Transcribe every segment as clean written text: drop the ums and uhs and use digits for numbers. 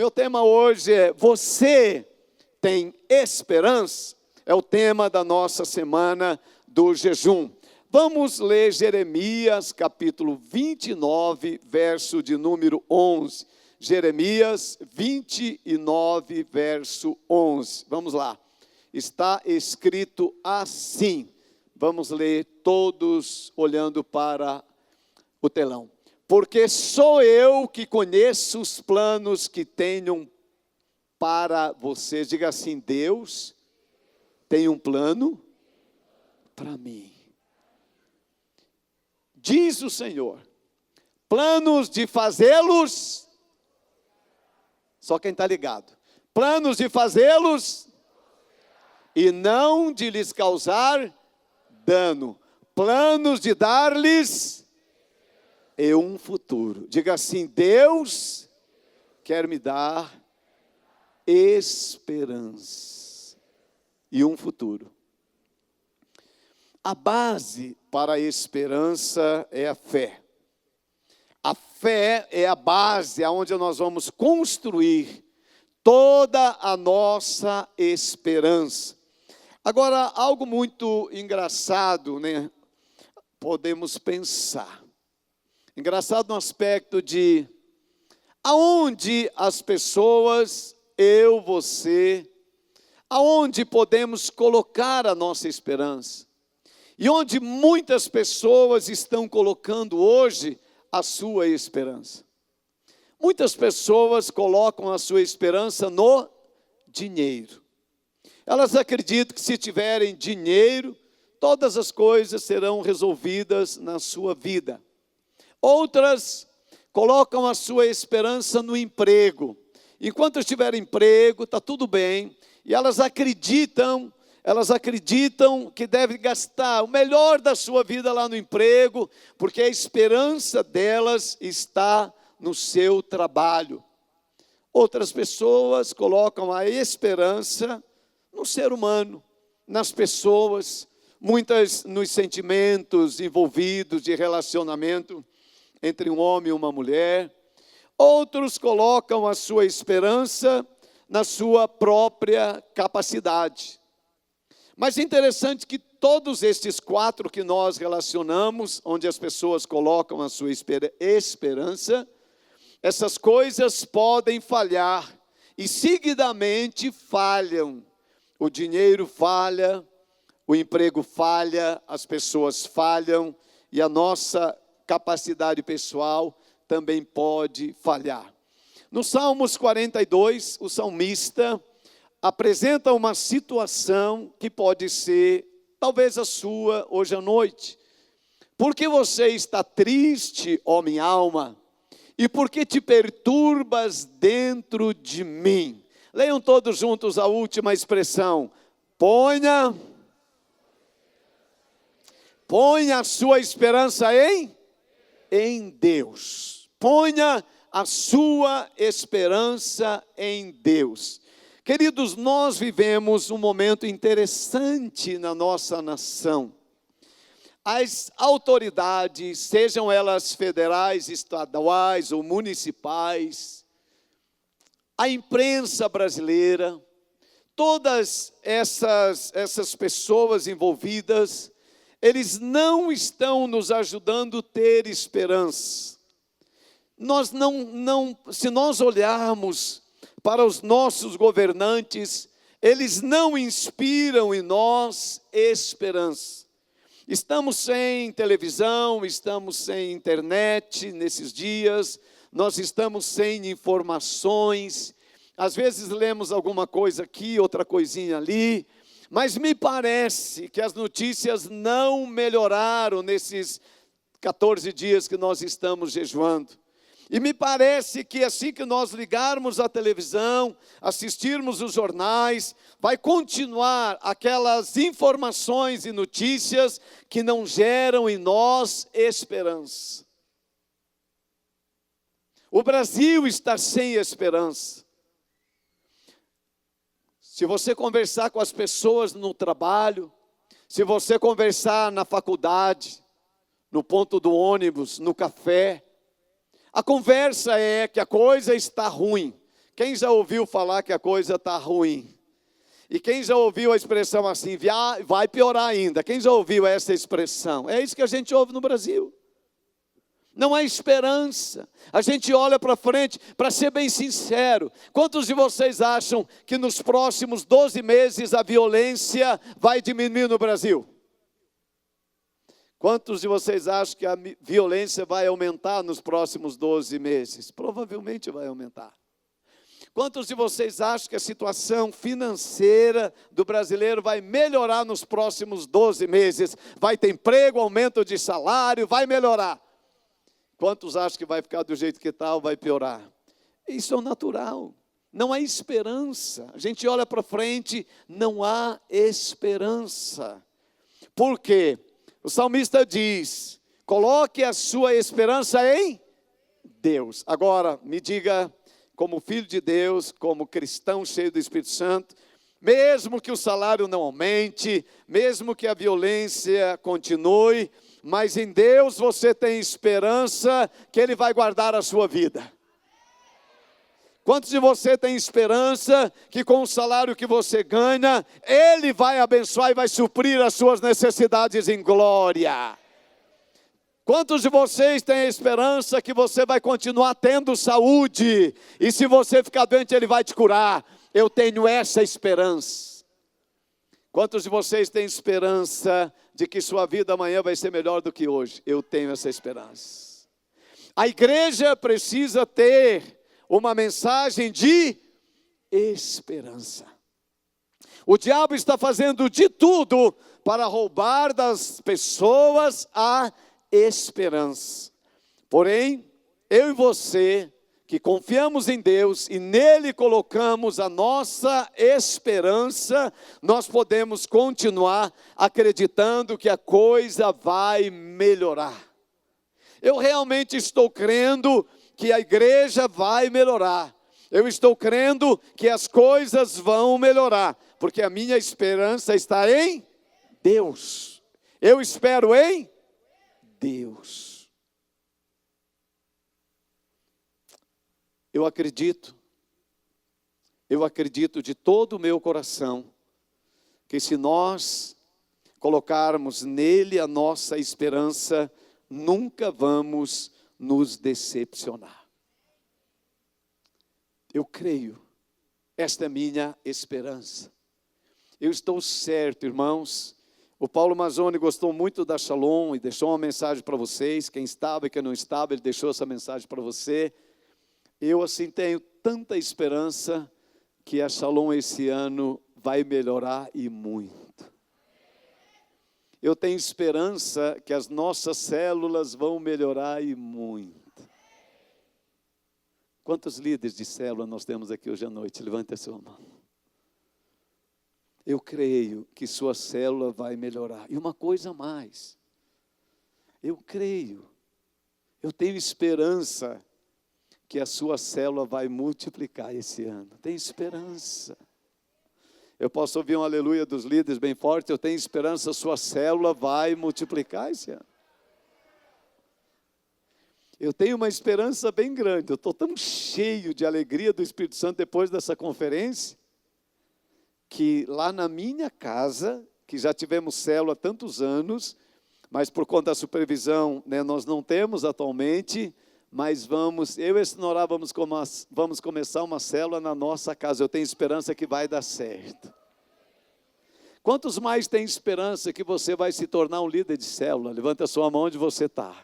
Meu tema hoje é: você tem esperança? É o tema da nossa semana do jejum. Vamos ler Jeremias capítulo 29, verso de número 11. Jeremias 29, verso 11. Vamos lá. Está escrito assim. Vamos ler todos olhando para o telão. Porque sou eu que conheço os planos que tenho para vocês. Diga assim: Deus tem um plano para mim. Diz o Senhor, planos de fazê-los, só quem está ligado, planos de fazê-los e não de lhes causar dano, planos de dar-lhes um futuro. Diga assim: Deus quer me dar esperança e um futuro. A base para a esperança é a fé. A fé é a base aonde nós vamos construir toda a nossa esperança. Agora, algo muito engraçado, né? Podemos pensar. Engraçado no aspecto de aonde as pessoas, eu, você, aonde podemos colocar a nossa esperança. E onde muitas pessoas estão colocando hoje a sua esperança. Muitas pessoas colocam a sua esperança no dinheiro. Elas acreditam que se tiverem dinheiro, todas as coisas serão resolvidas na sua vida. Outras colocam a sua esperança no emprego. Enquanto tiver emprego, está tudo bem. E elas acreditam que devem gastar o melhor da sua vida lá no emprego, porque a esperança delas está no seu trabalho. Outras pessoas colocam a esperança no ser humano, nas pessoas, muitas nos sentimentos envolvidos de relacionamento entre um homem e uma mulher. Outros colocam a sua esperança na sua própria capacidade. Mas é interessante que todos estes quatro que nós relacionamos, onde as pessoas colocam a sua esperança, essas coisas podem falhar e seguidamente falham. O dinheiro falha, o emprego falha, as pessoas falham e a nossa capacidade pessoal também pode falhar. No Salmos 42, o salmista apresenta uma situação que pode ser, talvez a sua, hoje à noite. Por que você está triste, ó minha alma? E por que te perturbas dentro de mim? Leiam todos juntos a última expressão. Ponha a sua esperança em Deus. Ponha a sua esperança em Deus. Queridos, nós vivemos um momento interessante na nossa nação. As autoridades, sejam elas federais, estaduais ou municipais, a imprensa brasileira, todas essas pessoas envolvidas, eles não estão nos ajudando a ter esperança. Se nós olharmos para os nossos governantes, eles não inspiram em nós esperança. Estamos sem televisão, estamos sem internet nesses dias, nós estamos sem informações, às vezes lemos alguma coisa aqui, outra coisinha ali, mas me parece que as notícias não melhoraram nesses 14 dias que nós estamos jejuando. E me parece que assim que nós ligarmos a televisão, assistirmos os jornais, vai continuar aquelas informações e notícias que não geram em nós esperança. O Brasil está sem esperança. Se você conversar com as pessoas no trabalho, se você conversar na faculdade, no ponto do ônibus, no café, a conversa é que a coisa está ruim, Quem já ouviu falar que a coisa está ruim? E quem já ouviu a expressão assim, vai piorar ainda? Quem já ouviu essa expressão? É isso que a gente ouve no Brasil. Não há esperança. A gente olha para frente, para ser bem sincero. Quantos de vocês acham que nos próximos 12 meses a violência vai diminuir no Brasil? Quantos de vocês acham que a violência vai aumentar nos próximos 12 meses? Provavelmente vai aumentar. Quantos de vocês acham que a situação financeira do brasileiro vai melhorar nos próximos 12 meses? Vai ter emprego, aumento de salário, vai melhorar. Quantos acham que vai ficar do jeito que está ou vai piorar? Isso é natural. Não há esperança. A gente olha para frente, não há esperança. Por quê? O salmista diz, coloque a sua esperança em Deus. Agora, me diga, como filho de Deus, como cristão cheio do Espírito Santo, mesmo que o salário não aumente, mesmo que a violência continue, mas em Deus você tem esperança que Ele vai guardar a sua vida. Quantos de você tem esperança que com o salário que você ganha, Ele vai abençoar e vai suprir as suas necessidades em glória? Quantos de vocês têm a esperança que você vai continuar tendo saúde? E se você ficar doente, Ele vai te curar? Eu tenho essa esperança. Quantos de vocês têm esperança de que sua vida amanhã vai ser melhor do que hoje? Eu tenho essa esperança. A igreja precisa ter uma mensagem de esperança. O diabo está fazendo de tudo para roubar das pessoas a esperança. Porém, eu e você, que confiamos em Deus e nele colocamos a nossa esperança, nós podemos continuar acreditando que a coisa vai melhorar. Eu realmente estou crendo que a igreja vai melhorar. Eu estou crendo que as coisas vão melhorar, porque a minha esperança está em Deus. Eu espero em Deus. Eu acredito de todo o meu coração, que se nós colocarmos nele a nossa esperança, nunca vamos nos decepcionar. Eu creio, esta é minha esperança. Eu estou certo, irmãos. O Paulo Mazzoni gostou muito da Shalom e deixou uma mensagem para vocês. Quem estava e quem não estava, ele deixou essa mensagem para você. Eu assim tenho tanta esperança que a Shalom esse ano vai melhorar e muito. Eu tenho esperança que as nossas células vão melhorar e muito. Quantos líderes de célula nós temos aqui hoje à noite? Levante a sua mão. Eu creio que sua célula vai melhorar. E uma coisa a mais. Eu creio, eu tenho esperança que a sua célula vai multiplicar esse ano. Tenho esperança. Eu posso ouvir um aleluia dos líderes bem forte. Eu tenho esperança, a sua célula vai multiplicar esse ano. Eu tenho uma esperança bem grande. Eu estou tão cheio de alegria do Espírito Santo depois dessa conferência, que lá na minha casa, que já tivemos célula há tantos anos, mas por conta da supervisão, nós não temos atualmente, mas eu e a Sinorá vamos começar uma célula na nossa casa. Eu tenho esperança que vai dar certo. Quantos mais têm esperança que você vai se tornar um líder de célula? Levanta a sua mão onde você está.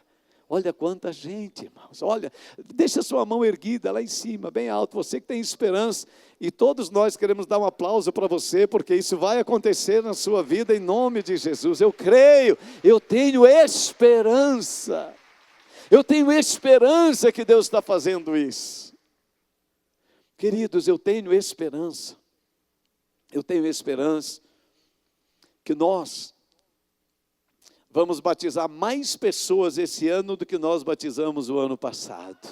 Olha quanta gente, irmãos. Olha, deixa a sua mão erguida lá em cima, bem alto. Você que tem esperança. E todos nós queremos dar um aplauso para você, porque isso vai acontecer na sua vida em nome de Jesus. Eu creio, eu tenho esperança. Eu tenho esperança que Deus está fazendo isso. Queridos, eu tenho esperança. Eu tenho esperança que nós vamos batizar mais pessoas esse ano do que nós batizamos o ano passado.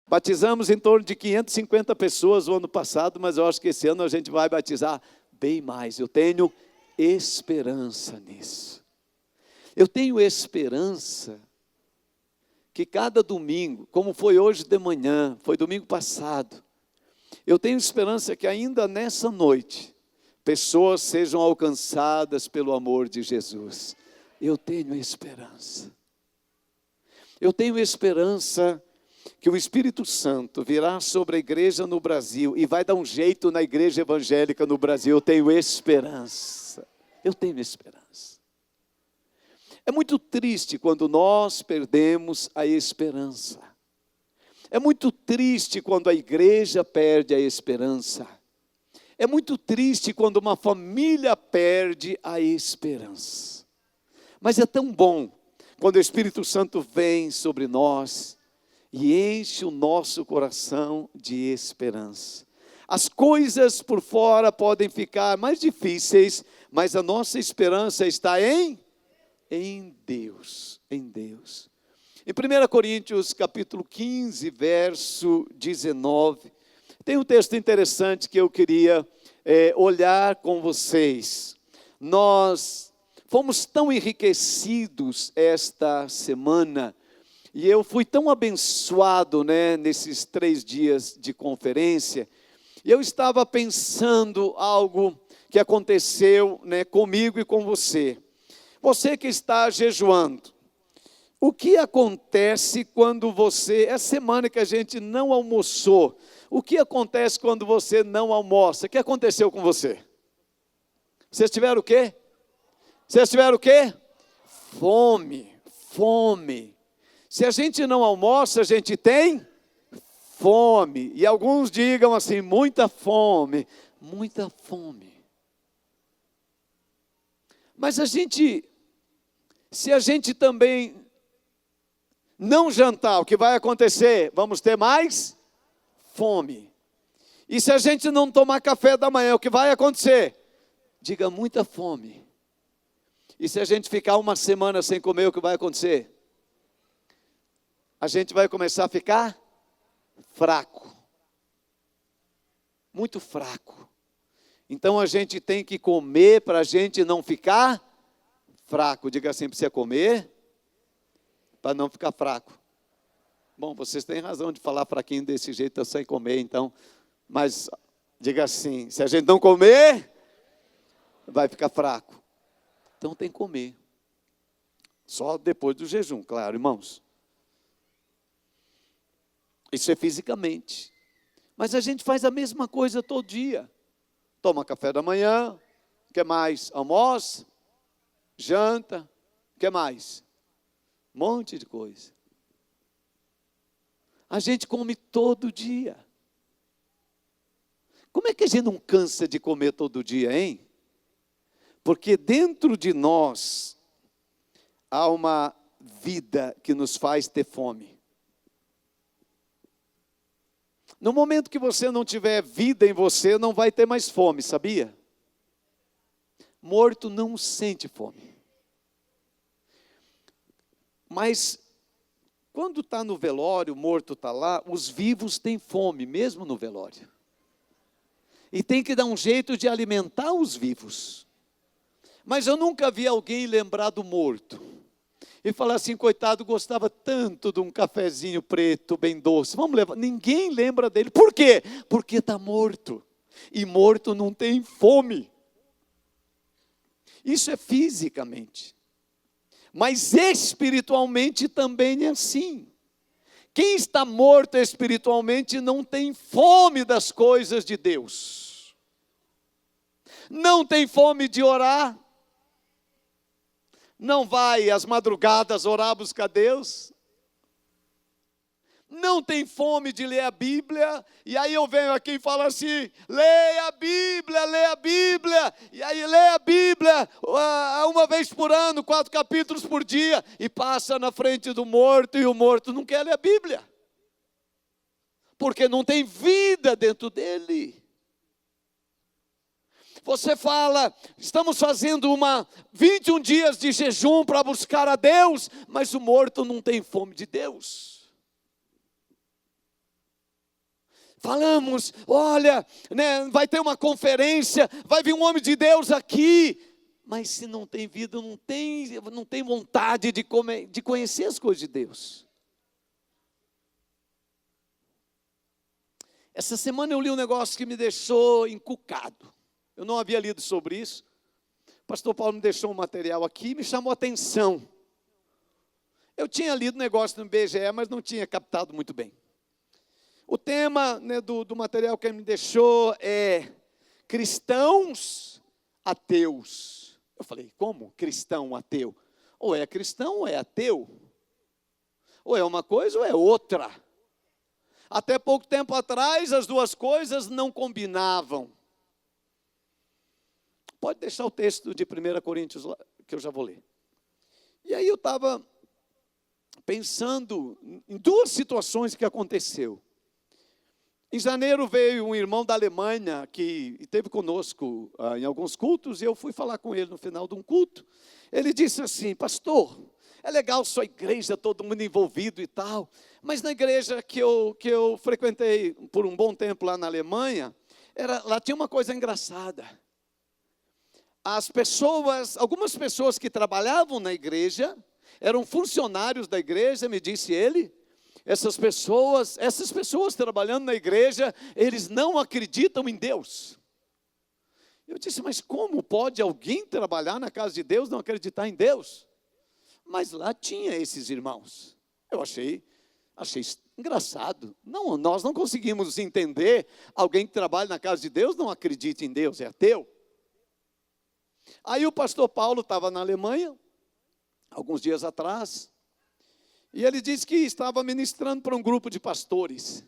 Batizamos em torno de 550 pessoas o ano passado, mas eu acho que esse ano a gente vai batizar bem mais. Eu tenho esperança nisso. Eu tenho esperança que cada domingo, como foi hoje de manhã, foi domingo passado, Eu tenho esperança que ainda nessa noite, pessoas sejam alcançadas pelo amor de Jesus. Eu tenho esperança. Eu tenho esperança que o Espírito Santo virá sobre a igreja no Brasil e vai dar um jeito na igreja evangélica no Brasil. Eu tenho esperança. Eu tenho esperança. É muito triste quando nós perdemos a esperança. É muito triste quando a igreja perde a esperança. É muito triste quando uma família perde a esperança. Mas é tão bom quando o Espírito Santo vem sobre nós e enche o nosso coração de esperança. As coisas por fora podem ficar mais difíceis, mas a nossa esperança está em Deus, em Deus. Em 1 Coríntios capítulo 15, verso 19, tem um texto interessante que eu queria olhar com vocês. Nós fomos tão enriquecidos esta semana, e eu fui tão abençoado, nesses 3 dias de conferência, e eu estava pensando algo que aconteceu, comigo e com você. Você que está jejuando, o que acontece quando você, é semana que a gente não almoçou, o que acontece quando você não almoça? O que aconteceu com você? Vocês tiveram o quê? Vocês tiveram o quê? Fome, fome. Se a gente não almoça, a gente tem fome. E alguns digam assim, muita fome, muita fome. Mas se a gente também não jantar, o que vai acontecer? Vamos ter mais fome. E se a gente não tomar café da manhã, o que vai acontecer? Diga, muita fome. E se a gente ficar uma semana sem comer, o que vai acontecer? A gente vai começar a ficar fraco. Muito fraco. Então a gente tem que comer para a gente não ficar fraco. Diga assim, precisa comer para não ficar fraco. Bom, vocês têm razão de falar fraquinho desse jeito, eu sei comer, então. Mas diga assim, se a gente não comer, vai ficar fraco. Então tem que comer. Só depois do jejum, claro, irmãos. Isso é fisicamente. Mas a gente faz a mesma coisa todo dia. Toma café da manhã, o que mais? Almoça, janta, o que mais? Um monte de coisa. A gente come todo dia. Como é que a gente não cansa de comer todo dia, hein? Porque dentro de nós há uma vida que nos faz ter fome. No momento que você não tiver vida em você, não vai ter mais fome, sabia? Morto não sente fome. Mas quando está no velório, o morto está lá, os vivos têm fome, mesmo no velório. E tem que dar um jeito de alimentar os vivos. Mas eu nunca vi alguém lembrar do morto. E falar assim, coitado, gostava tanto de um cafezinho preto, bem doce. Vamos levar. Ninguém lembra dele. Por quê? Porque está morto. E morto não tem fome. Isso é fisicamente. Mas espiritualmente também é assim. Quem está morto espiritualmente não tem fome das coisas de Deus. Não tem fome de orar. Não vai às madrugadas orar, buscar Deus. Não tem fome de ler a Bíblia. E aí eu venho aqui e falo assim, leia a Bíblia, leia a Bíblia. E aí lê a Bíblia uma vez por ano, 4 capítulos por dia. E passa na frente do morto e o morto não quer ler a Bíblia. Porque não tem vida dentro dele. Você fala, estamos fazendo 21 dias de jejum para buscar a Deus, mas o morto não tem fome de Deus. Falamos, olha, vai ter uma conferência, vai vir um homem de Deus aqui, mas se não tem vida, não tem vontade de conhecer as coisas de Deus. Essa semana eu li um negócio que me deixou encucado. Eu não havia lido sobre isso. O pastor Paulo me deixou um material aqui e me chamou a atenção. Eu tinha lido negócio no IBGE, mas não tinha captado muito bem. O tema, né, do material que ele me deixou é cristãos ateus. Eu falei, como cristão ateu? Ou é cristão ou é ateu. Ou é uma coisa ou é outra. Até pouco tempo atrás, as duas coisas não combinavam. Pode deixar o texto de 1 Coríntios lá, que eu já vou ler. E aí eu estava pensando em duas situações que aconteceu. Em janeiro veio um irmão da Alemanha que esteve conosco em alguns cultos, e eu fui falar com ele no final de um culto. Ele disse assim, pastor, é legal sua igreja, todo mundo envolvido e tal, mas na igreja que eu frequentei por um bom tempo lá na Alemanha, lá tinha uma coisa engraçada. Algumas pessoas que trabalhavam na igreja, eram funcionários da igreja, me disse ele, essas pessoas trabalhando na igreja, eles não acreditam em Deus. Eu disse, mas como pode alguém trabalhar na casa de Deus e não acreditar em Deus? Mas lá tinha esses irmãos. Eu achei engraçado. Não, nós não conseguimos entender alguém que trabalha na casa de Deus não acredita em Deus, é ateu. Aí o pastor Paulo estava na Alemanha, alguns dias atrás, e ele disse que estava ministrando para um grupo de pastores.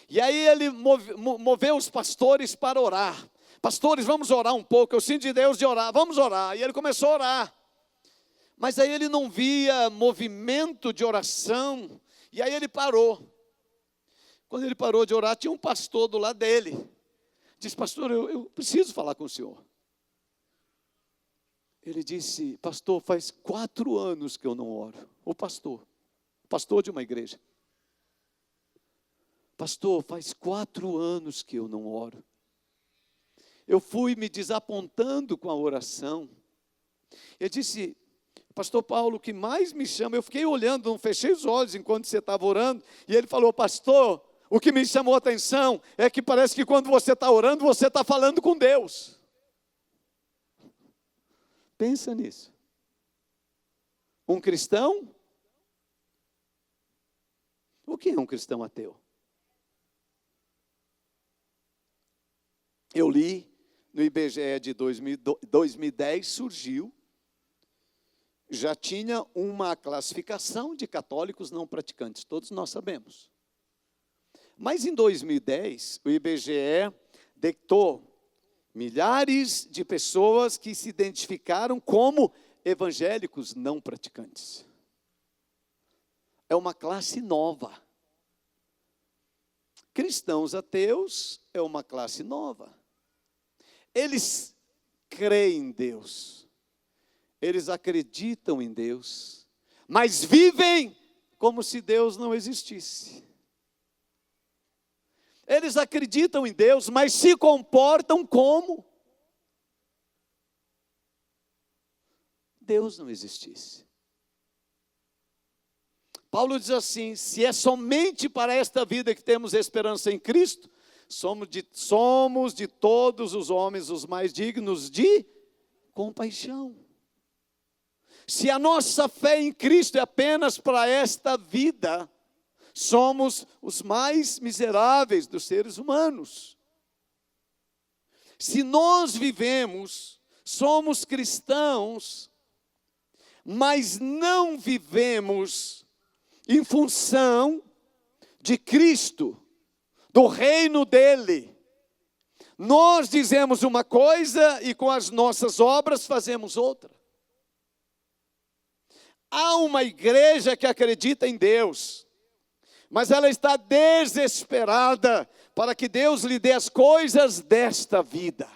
E aí ele moveu os pastores para orar. Pastores, vamos orar um pouco, eu sinto de Deus de orar, vamos orar. E ele começou a orar. Mas aí ele não via movimento de oração, e aí ele parou. Quando ele parou de orar, tinha um pastor do lado dele. Disse, pastor, eu preciso falar com o senhor. Ele disse, pastor, faz 4 anos que eu não oro. O pastor de uma igreja. Pastor, faz 4 anos que eu não oro. Eu fui me desapontando com a oração. Ele disse, pastor Paulo, o que mais me chama, eu fiquei olhando, não fechei os olhos enquanto você estava orando, e ele falou, pastor, o que me chamou a atenção é que parece que quando você está orando, você está falando com Deus. Pensa nisso. Um cristão? O que é um cristão ateu? Eu li no IBGE de 2010, surgiu, já tinha uma classificação de católicos não praticantes, todos nós sabemos. Mas em 2010, o IBGE detectou milhares de pessoas que se identificaram como evangélicos não praticantes. É uma classe nova. Cristãos ateus é uma classe nova. Eles creem em Deus. Eles acreditam em Deus. Mas vivem como se Deus não existisse. Eles acreditam em Deus, mas se comportam como Deus não existisse. Paulo diz assim, se é somente para esta vida que temos esperança em Cristo, somos de todos os homens os mais dignos de compaixão. Se a nossa fé em Cristo é apenas para esta vida, somos os mais miseráveis dos seres humanos. Se nós vivemos, somos cristãos, mas não vivemos em função de Cristo, do reino dele. Nós dizemos uma coisa e com as nossas obras fazemos outra. Há uma igreja que acredita em Deus, mas ela está desesperada para que Deus lhe dê as coisas desta vida.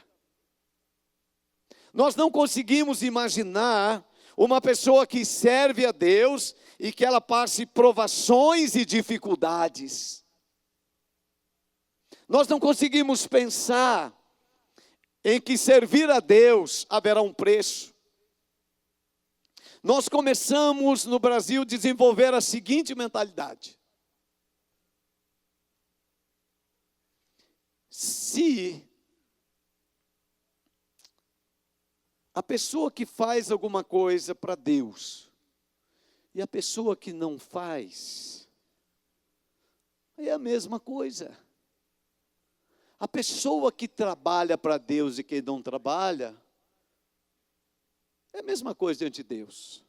Nós não conseguimos imaginar uma pessoa que serve a Deus e que ela passe provações e dificuldades. Nós não conseguimos pensar em que servir a Deus haverá um preço. Nós começamos no Brasil a desenvolver a seguinte mentalidade: Se a pessoa que faz alguma coisa para Deus e a pessoa que não faz, é a mesma coisa. A pessoa que trabalha para Deus e quem não trabalha, é a mesma coisa diante de Deus.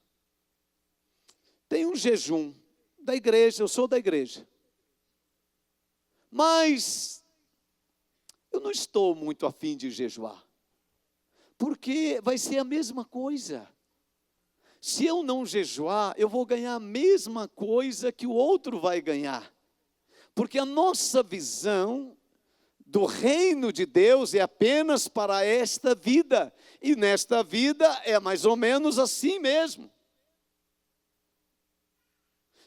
Tem um jejum da igreja, eu sou da igreja. Mas eu não estou muito afim de jejuar. Porque vai ser a mesma coisa. Se eu não jejuar, eu vou ganhar a mesma coisa que o outro vai ganhar. Porque a nossa visão do reino de Deus é apenas para esta vida. E nesta vida é mais ou menos assim mesmo.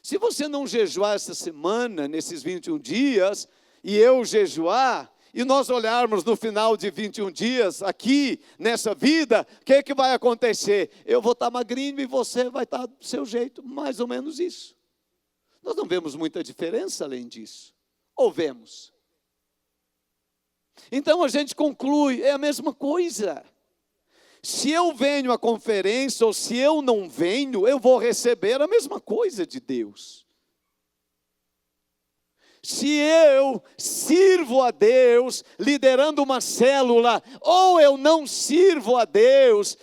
Se você não jejuar essa semana, nesses 21 dias, e eu jejuar, e nós olharmos no final de 21 dias, aqui, nessa vida, o que vai acontecer? Eu vou estar magrinho e você vai estar do seu jeito, mais ou menos isso. Nós não vemos muita diferença além disso. Ou vemos? Então a gente conclui, é a mesma coisa. Se eu venho à conferência ou se eu não venho, eu vou receber a mesma coisa de Deus. Se eu sirvo a Deus liderando uma célula, ou eu não sirvo a Deus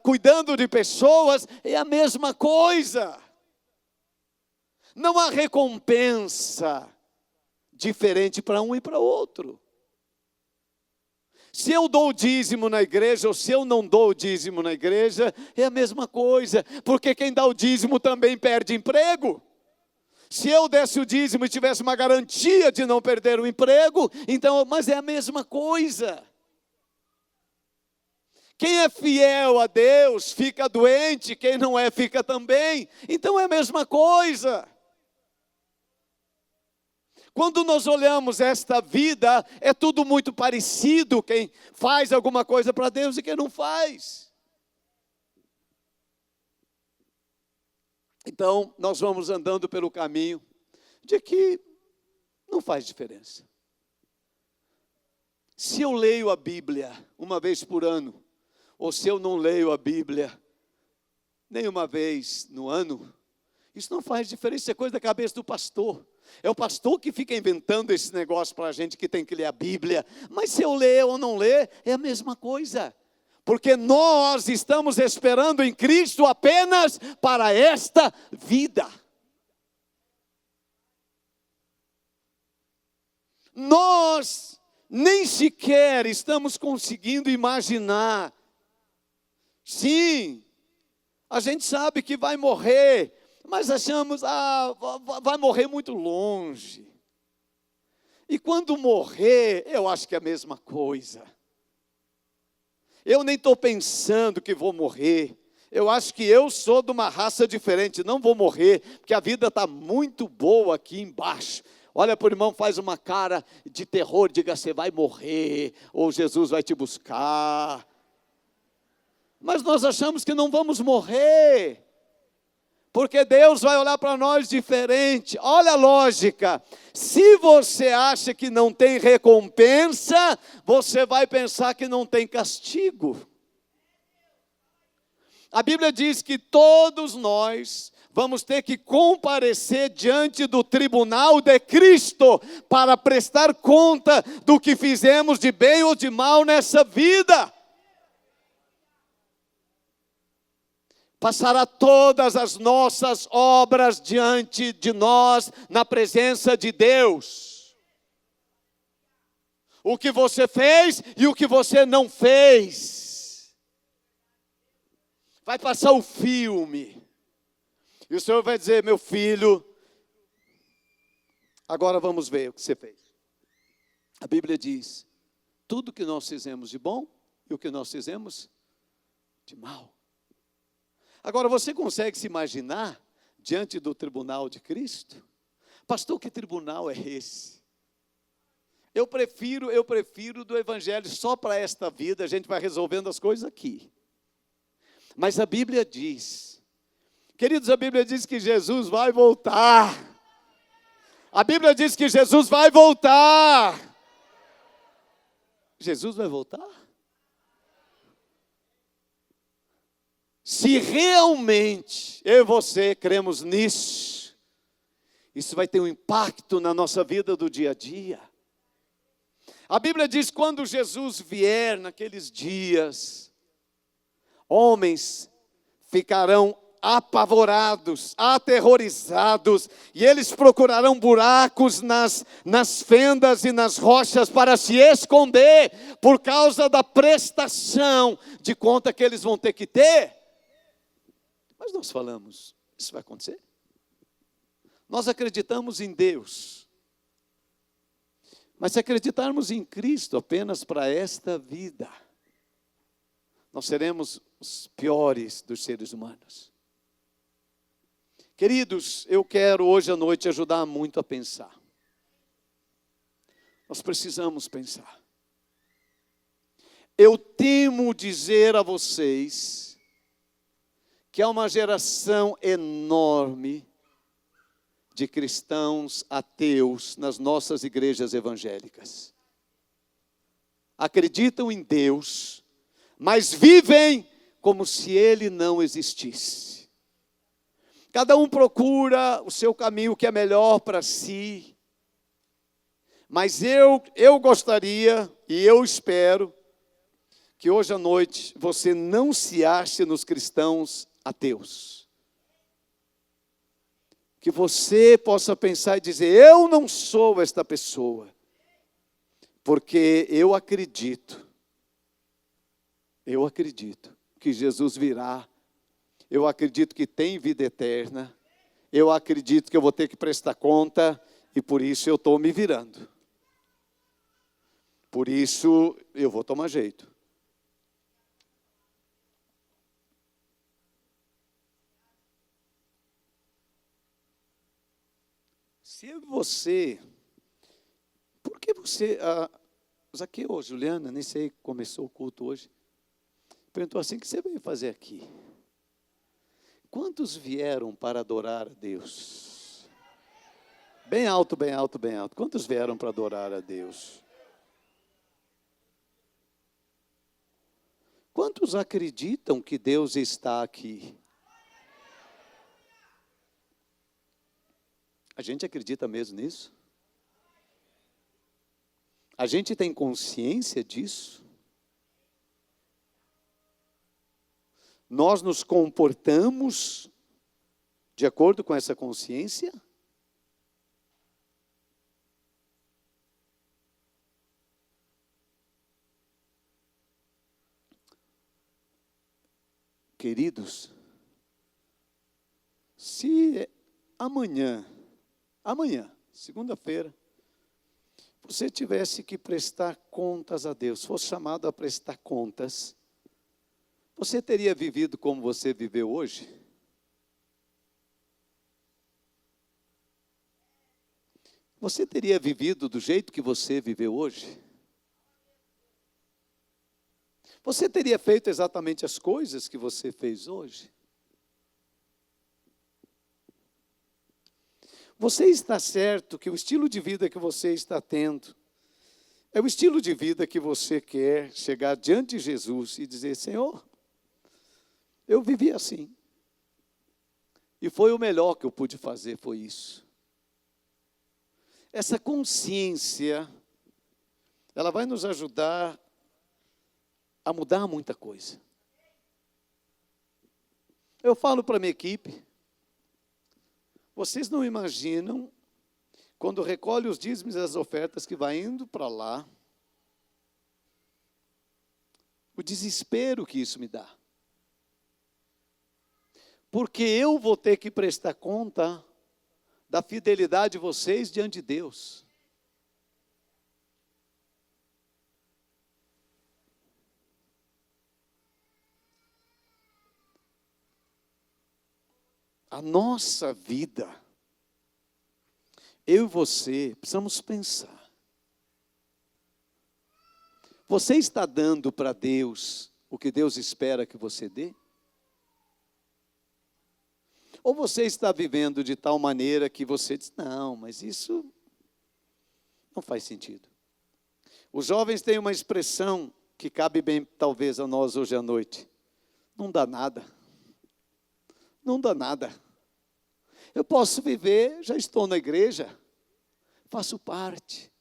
cuidando de pessoas, é a mesma coisa. Não há recompensa diferente para um e para outro. Se eu dou o dízimo na igreja ou se eu não dou o dízimo na igreja, é a mesma coisa, porque quem dá o dízimo também perde emprego. Se eu desse o dízimo e tivesse uma garantia de não perder o emprego, então, mas é a mesma coisa. Quem é fiel a Deus fica doente, quem não é fica também, então é a mesma coisa. Quando nós olhamos esta vida, é tudo muito parecido, quem faz alguma coisa para Deus e quem não faz. Então, nós vamos andando pelo caminho de que não faz diferença. Se eu leio a Bíblia uma vez por ano, ou se eu não leio a Bíblia nenhuma vez no ano, isso não faz diferença, isso é coisa da cabeça do pastor. É o pastor que fica inventando esse negócio para a gente que tem que ler a Bíblia. Mas se eu ler ou não ler, é a mesma coisa. Porque nós estamos esperando em Cristo apenas para esta vida. Nós nem sequer estamos conseguindo imaginar. Sim, a gente sabe que vai morrer, mas achamos, vai morrer muito longe. E quando morrer, eu acho que é a mesma coisa. Eu nem estou pensando que vou morrer. Eu acho que eu sou de uma raça diferente, não vou morrer, porque a vida está muito boa aqui embaixo. Olha para o irmão, faz uma cara de terror, diga, você vai morrer, ou Jesus vai te buscar. Mas nós achamos que não vamos morrer. Porque Deus vai olhar para nós diferente. Olha a lógica. Se você acha que não tem recompensa, você vai pensar que não tem castigo. A Bíblia diz que todos nós vamos ter que comparecer diante do tribunal de Cristo para prestar conta do que fizemos de bem ou de mal nessa vida. Passará todas as nossas obras diante de nós, na presença de Deus. O que você fez e o que você não fez. Vai passar o filme. E o Senhor vai dizer, meu filho, agora vamos ver o que você fez. A Bíblia diz, tudo que nós fizemos de bom e o que nós fizemos de mal. Agora, você consegue se imaginar diante do tribunal de Cristo? Pastor, que tribunal é esse? Eu prefiro do evangelho só para esta vida, a gente vai resolvendo as coisas aqui. Mas a Bíblia diz, queridos, a Bíblia diz que Jesus vai voltar. A Bíblia diz que Jesus vai voltar. Jesus vai voltar? Se realmente eu e você cremos nisso, isso vai ter um impacto na nossa vida do dia a dia. A Bíblia diz: quando Jesus vier naqueles dias, homens ficarão apavorados, aterrorizados, e eles procurarão buracos nas fendas e nas rochas para se esconder, por causa da prestação de conta que eles vão ter que ter. Mas nós falamos, isso vai acontecer? Nós acreditamos em Deus, mas se acreditarmos em Cristo apenas para esta vida, nós seremos os piores dos seres humanos. Queridos, eu quero hoje à noite ajudar muito a pensar. Nós precisamos pensar. Eu temo dizer a vocês que há uma geração enorme de cristãos ateus nas nossas igrejas evangélicas. Acreditam em Deus, mas vivem como se Ele não existisse. Cada um procura o seu caminho que é melhor para si. Mas eu gostaria e eu espero que hoje à noite você não se ache nos cristãos ateus. Que você possa pensar e dizer: eu não sou esta pessoa, porque eu acredito que Jesus virá, eu acredito que tem vida eterna, eu acredito que eu vou ter que prestar conta, e por isso eu estou me virando. Por isso eu vou tomar jeito. Se você, por que você, Zaqueu, Juliana, nem sei, começou o culto hoje, perguntou assim: o que você veio fazer aqui? Quantos vieram para adorar a Deus? Bem alto, bem alto, bem alto. Quantos vieram para adorar a Deus? Quantos acreditam que Deus está aqui? A gente acredita mesmo nisso? A gente tem consciência disso? Nós nos comportamos de acordo com essa consciência? Queridos, se amanhã, segunda-feira, você tivesse que prestar contas a Deus, fosse chamado a prestar contas, você teria vivido como você viveu hoje? Você teria vivido do jeito que você viveu hoje? Você teria feito exatamente as coisas que você fez hoje? Você está certo que o estilo de vida que você está tendo é o estilo de vida que você quer chegar diante de Jesus e dizer: Senhor, eu vivi assim. E foi o melhor que eu pude fazer, foi isso. Essa consciência, ela vai nos ajudar a mudar muita coisa. Eu falo para a minha equipe: vocês não imaginam, quando recolhe os dízimos e as ofertas que vai indo para lá, o desespero que isso me dá. Porque eu vou ter que prestar conta da fidelidade de vocês diante de Deus. A nossa vida, eu e você, precisamos pensar. Você está dando para Deus o que Deus espera que você dê? Ou você está vivendo de tal maneira que você diz: não, mas isso não faz sentido. Os jovens têm uma expressão que cabe bem, talvez, a nós hoje à noite. Não dá nada. Não dá nada. Eu posso viver, já estou na igreja, faço parte.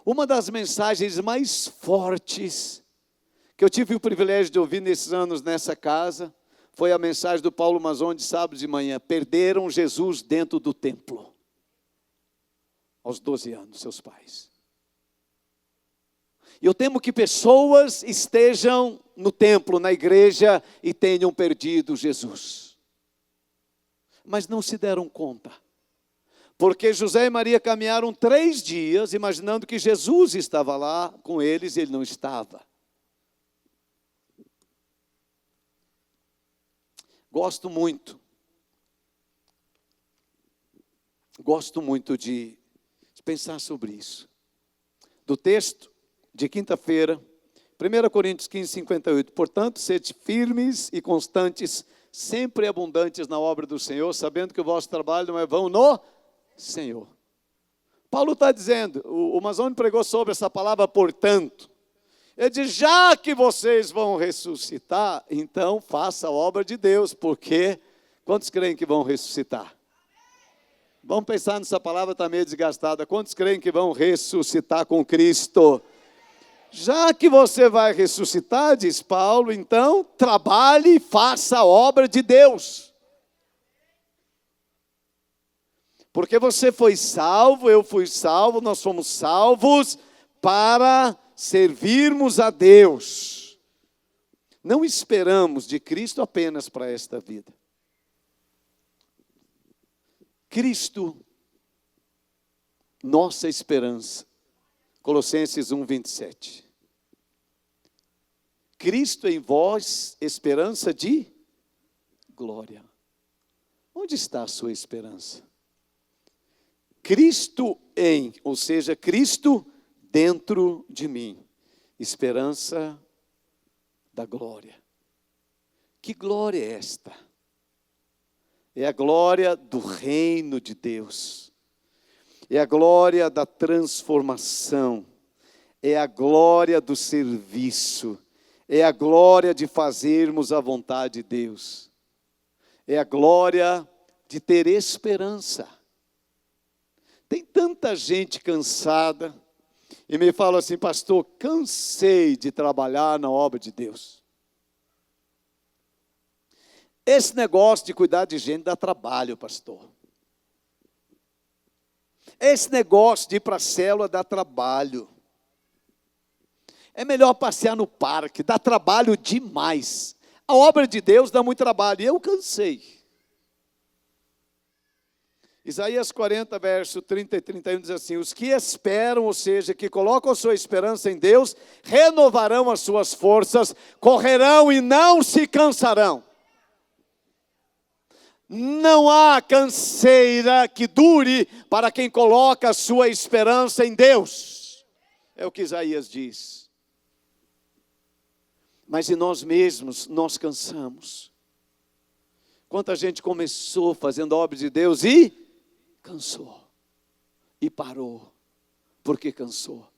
Uma das mensagens mais fortes que eu tive o privilégio de ouvir nesses anos nessa casa, foi a mensagem do Paulo Mazon de sábado de manhã. Perderam Jesus dentro do templo. Aos 12 anos, seus pais. E eu temo que pessoas estejam no templo, na igreja, e tenham perdido Jesus. Mas não se deram conta. Porque José e Maria caminharam 3 dias, imaginando que Jesus estava lá com eles, e ele não estava. Gosto muito de pensar sobre isso. Do texto de quinta-feira, 1 Coríntios 15, 58. Portanto, sede firmes e constantes, sempre abundantes na obra do Senhor, sabendo que o vosso trabalho não é vão no Senhor. Paulo está dizendo, o Mazone pregou sobre essa palavra portanto. Ele diz, já que vocês vão ressuscitar, então faça a obra de Deus, porque quantos creem que vão ressuscitar? Vamos pensar nessa palavra, está meio desgastada. Quantos creem que vão ressuscitar com Cristo? Já que você vai ressuscitar, diz Paulo, então trabalhe e faça a obra de Deus. Porque você foi salvo, eu fui salvo, nós fomos salvos para servirmos a Deus. Não esperamos de Cristo apenas para esta vida. Cristo, nossa esperança. Colossenses 1, 27. Cristo em vós, esperança de glória. Onde está a sua esperança? Cristo em, ou seja, Cristo dentro de mim. Esperança da glória. Que glória é esta? É a glória do reino de Deus. É a glória da transformação. É a glória do serviço. É a glória de fazermos a vontade de Deus. É a glória de ter esperança. Tem tanta gente cansada e me fala assim, pastor, cansei de trabalhar na obra de Deus. Esse negócio de cuidar de gente dá trabalho, pastor. Esse negócio de ir para a célula dá trabalho. É melhor passear no parque, dá trabalho demais. A obra de Deus dá muito trabalho, e eu cansei. Isaías 40, verso 30 e 31 diz assim, os que esperam, ou seja, que colocam a sua esperança em Deus, renovarão as suas forças, correrão e não se cansarão. Não há canseira que dure para quem coloca a sua esperança em Deus. É o que Isaías diz. Mas em nós mesmos, nós cansamos. Quanta gente começou fazendo a obra de Deus e cansou. E parou, porque cansou.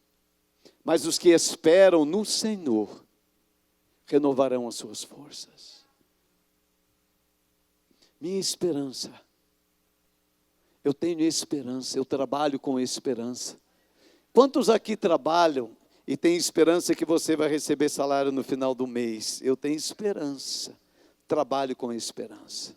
Mas os que esperam no Senhor, renovarão as suas forças. Minha esperança, eu tenho esperança, eu trabalho com esperança. Quantos aqui trabalham e têm esperança que você vai receber salário no final do mês? Eu tenho esperança, trabalho com esperança.